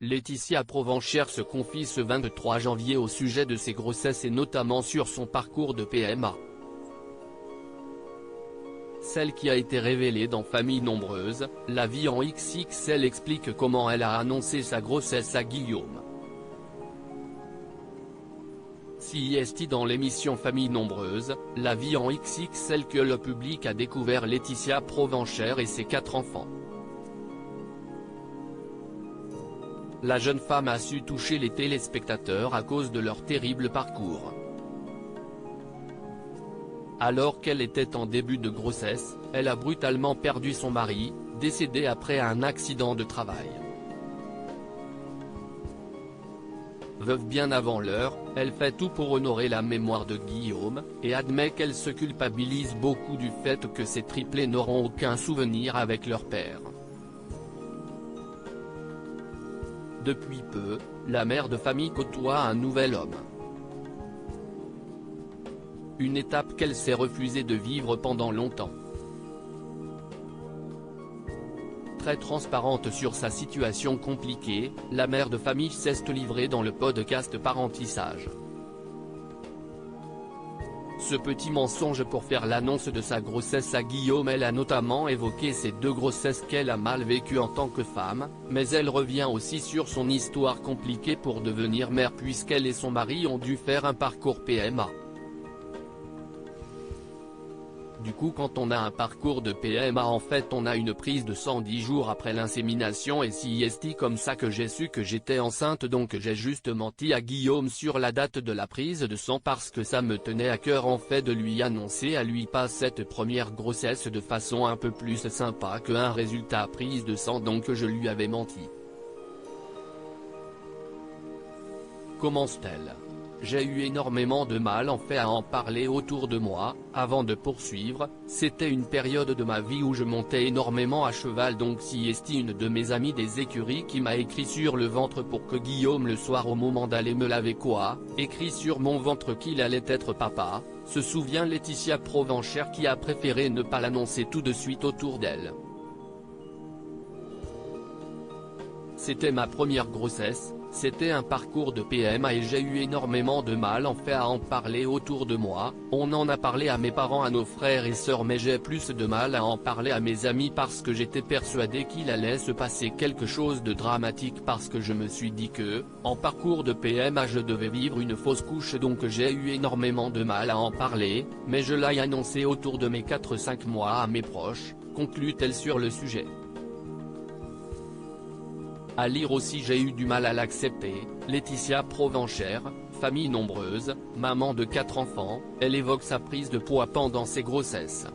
Laetitia Provenchère se confie ce 23 janvier au sujet de ses grossesses et notamment sur son parcours de PMA. Celle qui a été révélée dans Famille Nombreuse, La Vie en XXL explique comment elle a annoncé sa grossesse à Guillaume. CIST dans l'émission Famille Nombreuse, La Vie en XXL que le public a découvert Laetitia Provenchère et ses 4 enfants. La jeune femme a su toucher les téléspectateurs à cause de leur terrible parcours. Alors qu'elle était en début de grossesse, elle a brutalement perdu son mari, décédé après un accident de travail. Veuve bien avant l'heure, elle fait tout pour honorer la mémoire de Guillaume, et admet qu'elle se culpabilise beaucoup du fait que ses triplés n'auront aucun souvenir avec leur père. Depuis peu, la mère de famille côtoie un nouvel homme. Une étape qu'elle s'est refusée de vivre pendant longtemps. Très transparente sur sa situation compliquée, la mère de famille s'est livrée dans le podcast Parentissage. Ce petit mensonge pour faire l'annonce de sa grossesse à Guillaume. Elle a notamment évoqué ses 2 grossesses qu'elle a mal vécues en tant que femme, mais elle revient aussi sur son histoire compliquée pour devenir mère puisqu'elle et son mari ont dû faire un parcours PMA. Du coup quand on a un parcours de PMA en fait on a une prise de sang 10 jours après l'insémination et si c'est comme ça que j'ai su que j'étais enceinte donc j'ai juste menti à Guillaume sur la date de la prise de sang parce que ça me tenait à cœur en fait de lui annoncer à lui pas cette première grossesse de façon un peu plus sympa qu'un résultat prise de sang donc je lui avais menti. Commence-t-elle. J'ai eu énormément de mal en fait à en parler autour de moi, avant de poursuivre, c'était une période de ma vie où je montais énormément à cheval donc si est une de mes amies des écuries qui m'a écrit sur le ventre pour que Guillaume le soir au moment d'aller me laver écrit sur mon ventre qu'il allait être papa, se souvient Laetitia Provenchère qui a préféré ne pas l'annoncer tout de suite autour d'elle. C'était ma première grossesse, c'était un parcours de PMA et j'ai eu énormément de mal en fait à en parler autour de moi, on en a parlé à mes parents, à nos frères et sœurs mais j'ai plus de mal à en parler à mes amis parce que j'étais persuadé qu'il allait se passer quelque chose de dramatique parce que je me suis dit que, en parcours de PMA je devais vivre une fausse couche donc j'ai eu énormément de mal à en parler, mais je l'ai annoncé autour de mes 4-5 mois à mes proches, conclut-elle sur le sujet. À lire aussi j'ai eu du mal à l'accepter, Laetitia Provenchère, famille nombreuse, maman de 4 enfants, elle évoque sa prise de poids pendant ses grossesses.